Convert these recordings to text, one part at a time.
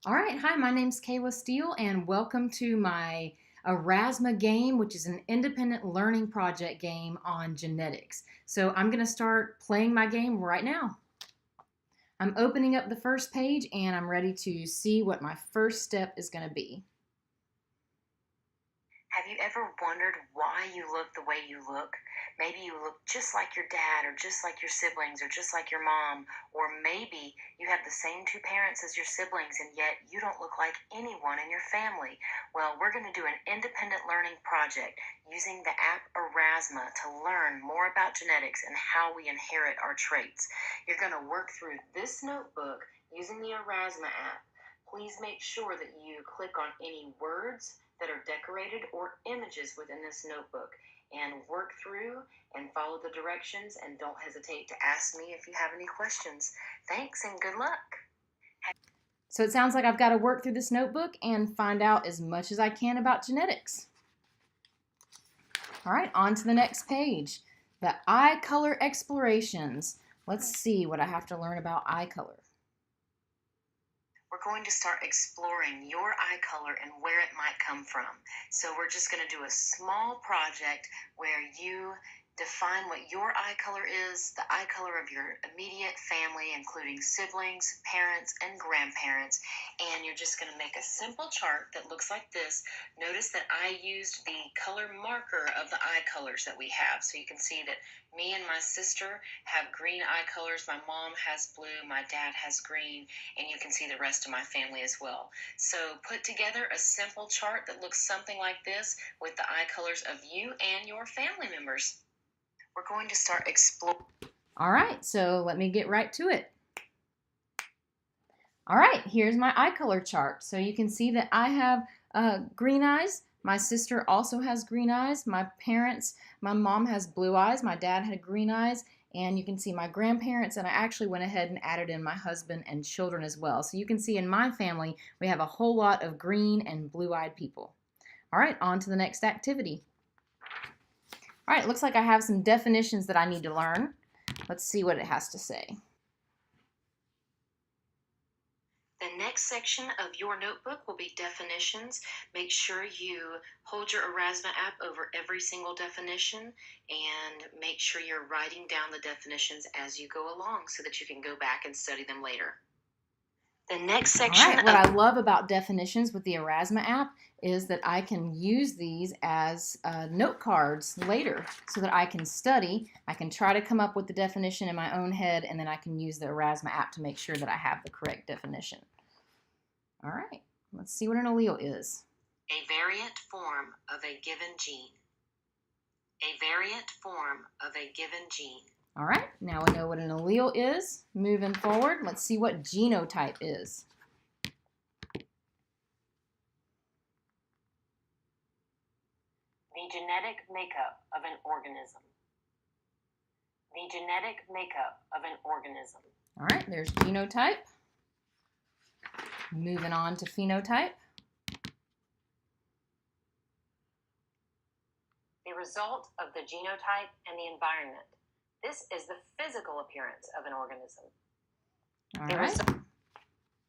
All right, hi, my name's Kayla Steele, and welcome to my Aurasma game, which is an independent learning project game on genetics. So I'm going to start playing my game right now. I'm opening up the first page, and I'm ready to see what my first step is going to be. Have you ever wondered why you look the way you look? Maybe you look just like your dad, or just like your siblings, or just like your mom, or maybe you have the same two parents as your siblings and yet you don't look like anyone in your family. Well, we're going to do an independent learning project using the app Aurasma to learn more about genetics and how we inherit our traits. You're going to work through this notebook using the Aurasma app. Please make sure that you click on any words that are decorated or images within this notebook and work through and follow the directions, and don't hesitate to ask me if you have any questions. Thanks and good luck. So it sounds like I've got to work through this notebook and find out as much as I can about genetics. All right, on to the next page. The eye color explorations. Let's see what I have to learn about eye color. We're going to start exploring your eye color and where it might come from. So we're just going to do a small project where you define what your eye color is, the eye color of your immediate family, including siblings, parents, and grandparents, and you're just going to make a simple chart that looks like this. Notice that I used the color marker of the eye colors that we have, so you can see that me and my sister have green eye colors, my mom has blue, my dad has green, and you can see the rest of my family as well. So put together a simple chart that looks something like this with the eye colors of you and your family members. We're going to start exploring. All right, so let me get right to it. All right, here's my eye color chart. So you can see that I have green eyes. My sister also has green eyes. My mom has blue eyes. My dad had green eyes. And you can see my grandparents, and I actually went ahead and added in my husband and children as well. So you can see in my family, we have a whole lot of green and blue-eyed people. All right, on to the next activity. All right, it looks like I have some definitions that I need to learn. Let's see what it has to say. The next section of your notebook will be definitions. Make sure you hold your Aurasma app over every single definition and make sure you're writing down the definitions as you go along so that you can go back and study them later. The next section. All right, what I love about definitions with the Aurasma app is that I can use these as note cards later so that I can study. I can try to come up with the definition in my own head, and then I can use the Aurasma app to make sure that I have the correct definition. All right, let's see what an allele is. A variant form of a given gene. A variant form of a given gene. All right, now we know what an allele is. Moving forward, let's see what genotype is. The genetic makeup of an organism. The genetic makeup of an organism. All right, there's genotype. Moving on to phenotype. The result of the genotype and the environment. This is the physical appearance of an organism. All right.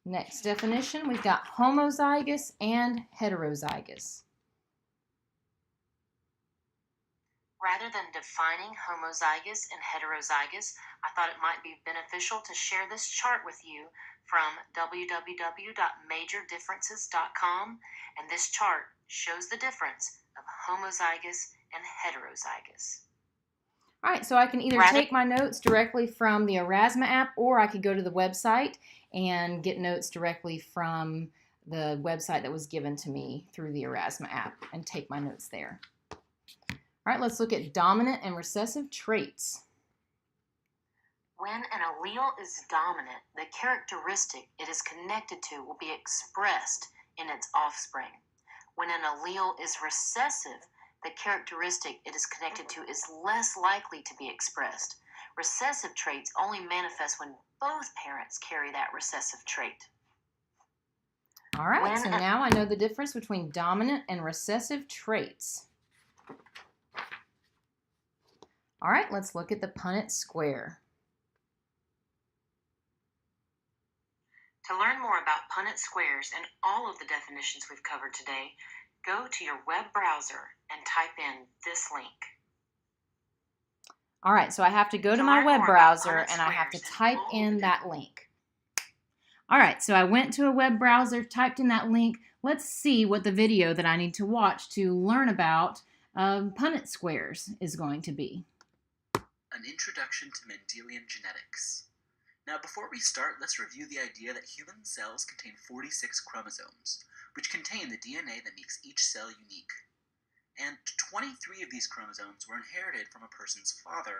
Next definition, we've got homozygous and heterozygous. Rather than defining homozygous and heterozygous, I thought it might be beneficial to share this chart with you from www.majordifferences.com, and this chart shows the difference of homozygous and heterozygous. All right, so I can either take my notes directly from the Aurasma app, or I could go to the website and get notes directly from the website that was given to me through the Aurasma app and take my notes there. All right, let's look at dominant and recessive traits. When an allele is dominant, the characteristic it is connected to will be expressed in its offspring. When an allele is recessive, the characteristic it is connected to is less likely to be expressed. Recessive traits only manifest when both parents carry that recessive trait. All right, so now I know the difference between dominant and recessive traits. All right, let's look at the Punnett square. To learn more about Punnett squares and all of the definitions we've covered today, go to your web browser and type in this link. All right, so I have to go to my web browser and I have to type in that link. All right, so I went to a web browser, typed in that link. Let's see what the video that I need to watch to learn about Punnett squares is going to be. An Introduction to Mendelian Genetics. Now, before we start, let's review the idea that human cells contain 46 chromosomes, which contain the DNA that makes each cell unique. And 23 of these chromosomes were inherited from a person's father.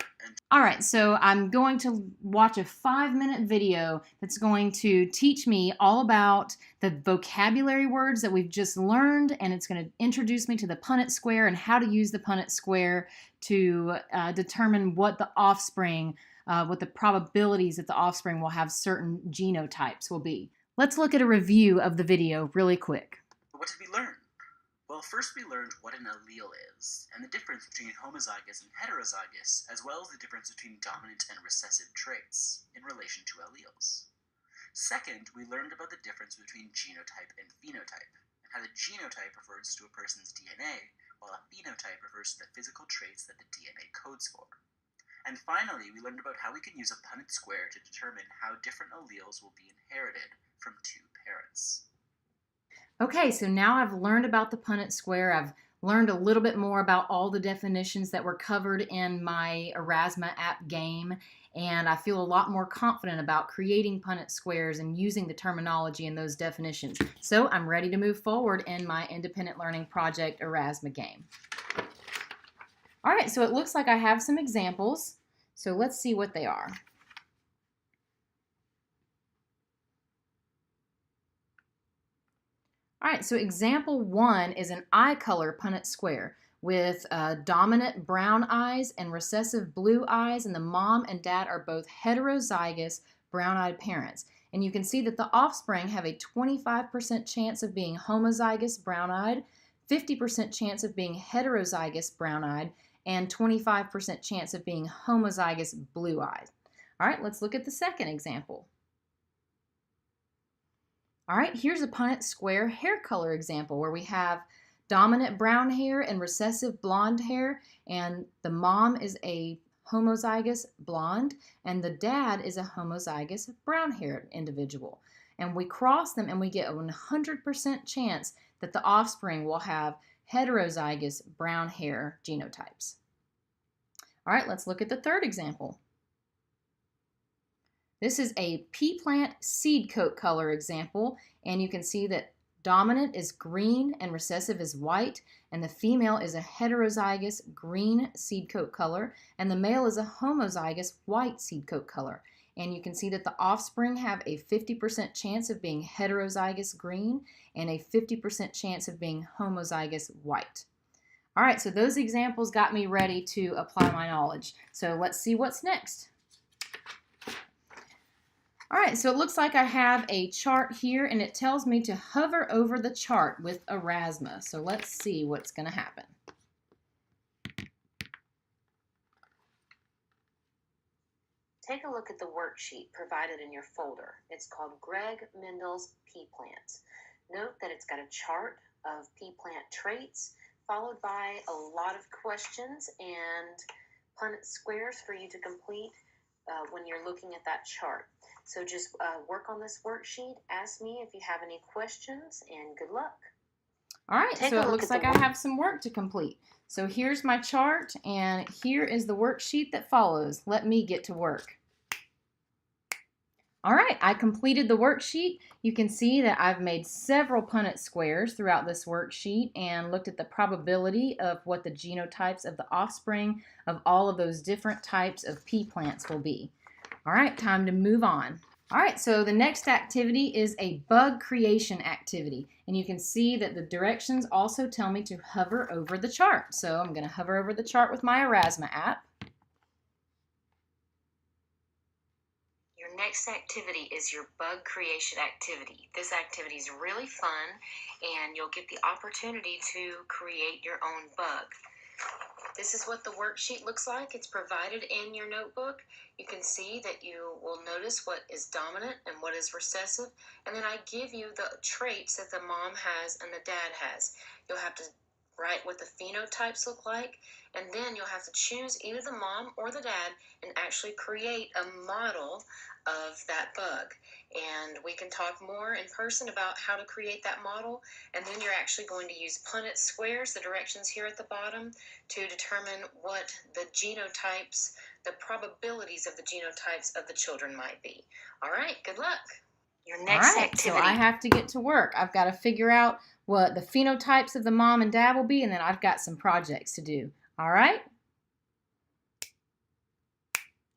All right, so I'm going to watch a 5-minute video that's going to teach me all about the vocabulary words that we've just learned, and it's going to introduce me to the Punnett square and how to use the Punnett square to determine what the offspring, what the probabilities that the offspring will have certain genotypes will be. Let's look at a review of the video really quick. What did we learn? Well, first we learned what an allele is, and the difference between homozygous and heterozygous, as well as the difference between dominant and recessive traits in relation to alleles. Second, we learned about the difference between genotype and phenotype, and how the genotype refers to a person's DNA, while a phenotype refers to the physical traits that the DNA codes for. And finally, we learned about how we can use a Punnett square to determine how different alleles will be inherited from two parents. Okay, so now I've learned about the Punnett square. I've learned a little bit more about all the definitions that were covered in my Aurasma app game, and I feel a lot more confident about creating Punnett squares and using the terminology in those definitions. So I'm ready to move forward in my independent learning project Aurasma game. All right, so it looks like I have some examples, so let's see what they are. All right, so example 1 is an eye color Punnett square with dominant brown eyes and recessive blue eyes, and the mom and dad are both heterozygous brown-eyed parents. And you can see that the offspring have a 25% chance of being homozygous brown-eyed, 50% chance of being heterozygous brown-eyed, and 25% chance of being homozygous blue-eyed. All right, let's look at the second example. All right, here's a Punnett square hair color example where we have dominant brown hair and recessive blonde hair, and the mom is a homozygous blonde and the dad is a homozygous brown-haired individual. And we cross them and we get a 100% chance that the offspring will have heterozygous brown hair genotypes. All right, let's look at the third example. This is a pea plant seed coat color example, and you can see that dominant is green and recessive is white, and the female is a heterozygous green seed coat color, and the male is a homozygous white seed coat color. And you can see that the offspring have a 50% chance of being heterozygous green and a 50% chance of being homozygous white. All right, so those examples got me ready to apply my knowledge. So let's see what's next. All right, so it looks like I have a chart here, and it tells me to hover over the chart with Aurasma. So let's see what's going to happen. Take a look at the worksheet provided in your folder. It's called Greg Mendel's Pea Plants. Note that it's got a chart of pea plant traits, followed by a lot of questions and Punnett squares for you to complete when you're looking at that chart. So just work on this worksheet, ask me if you have any questions, and good luck. All right, so it looks like I have some work to complete. So here's my chart, and here is the worksheet that follows. Let me get to work. All right, I completed the worksheet. You can see that I've made several Punnett squares throughout this worksheet and looked at the probability of what the genotypes of the offspring of all of those different types of pea plants will be. All right, time to move on. All right, so the next activity is a bug creation activity. And you can see that the directions also tell me to hover over the chart. So I'm going to hover over the chart with my Aurasma app. Your next activity is your bug creation activity. This activity is really fun, and you'll get the opportunity to create your own bug. This is what the worksheet looks like. It's provided in your notebook. You can see that you will notice what is dominant and what is recessive. And then I give you the traits that the mom has and the dad has. You'll have to write what the phenotypes look like, and then you'll have to choose either the mom or the dad and actually create a model of that bug. And we can talk more in person about how to create that model. And then you're actually going to use Punnett squares, the directions here at the bottom, to determine what the genotypes, the probabilities of the genotypes of the children might be. All right, good luck. Your next activity. So I have to get to work. I've got to figure out what the phenotypes of the mom and dad will be, and then I've got some projects to do. All right?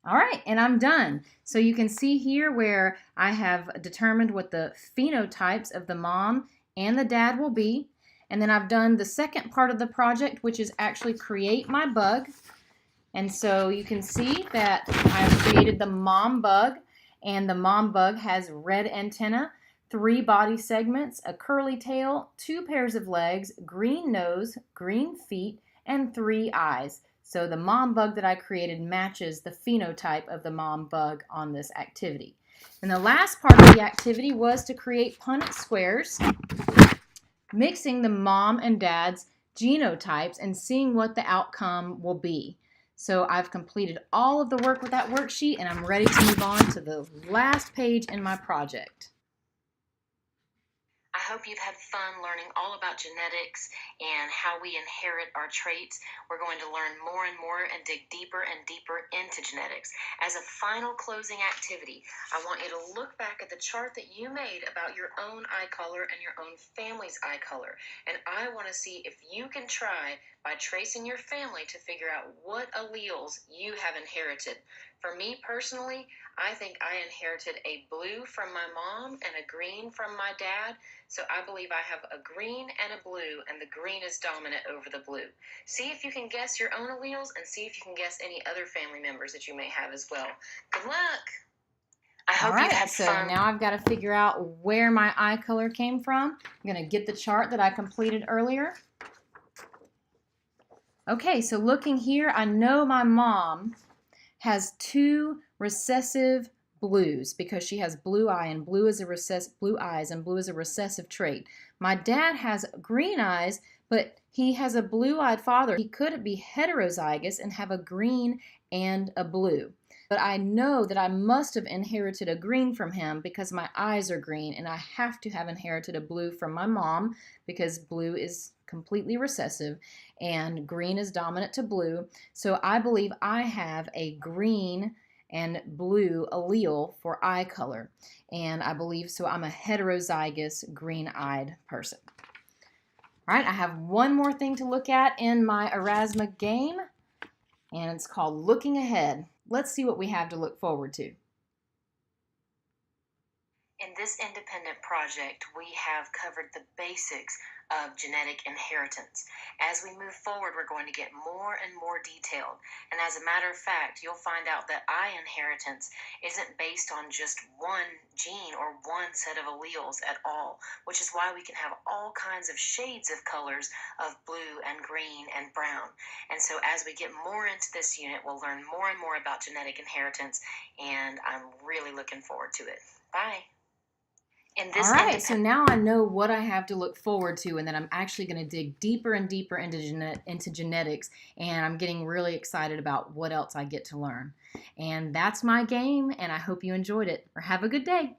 All right, and I'm done. So you can see here where I have determined what the phenotypes of the mom and the dad will be. And then I've done the second part of the project, which is actually create my bug. And so you can see that I've created the mom bug, and the mom bug has red antenna, 3 body segments, a curly tail, 2 pairs of legs, green nose, green feet, and 3 eyes. So the mom bug that I created matches the phenotype of the mom bug on this activity. And the last part of the activity was to create Punnett squares, mixing the mom and dad's genotypes and seeing what the outcome will be. So I've completed all of the work with that worksheet, and I'm ready to move on to the last page in my project. I hope you've had fun learning all about genetics and how we inherit our traits. We're going to learn more and more and dig deeper and deeper into genetics. As a final closing activity, I want you to look back at the chart that you made about your own eye color and your own family's eye color. And I want to see if you can try by tracing your family to figure out what alleles you have inherited. For me personally, I think I inherited a blue from my mom and a green from my dad. So I believe I have a green and a blue, and the green is dominant over the blue. See if you can guess your own alleles, and see if you can guess any other family members that you may have as well. Good luck. I hope you've had fun. So now I've got to figure out where my eye color came from. I'm going to get the chart that I completed earlier. Okay, so looking here, I know my mom has 2 recessive blues because she has blue eyes and blue is a recessive trait. My dad has green eyes, but he has a blue-eyed father. He could be heterozygous and have a green and a blue. But I know that I must have inherited a green from him because my eyes are green, and I have to have inherited a blue from my mom because blue is completely recessive and green is dominant to blue. So I believe I have a green and blue allele for eye color, and I believe so I'm a heterozygous green-eyed person. All right, I have one more thing to look at in my Aurasma game, and it's called Looking Ahead. Let's see what we have to look forward to. In this independent project, we have covered the basics of genetic inheritance. As we move forward, we're going to get more and more detailed. And as a matter of fact, you'll find out that eye inheritance isn't based on just one gene or one set of alleles at all, which is why we can have all kinds of shades of colors of blue and green and brown. And so as we get more into this unit, we'll learn more and more about genetic inheritance, and I'm really looking forward to it. Bye. All right, so now I know what I have to look forward to, and then I'm actually going to dig deeper and deeper into genetics, and I'm getting really excited about what else I get to learn. And that's my game, and I hope you enjoyed it. Or have a good day.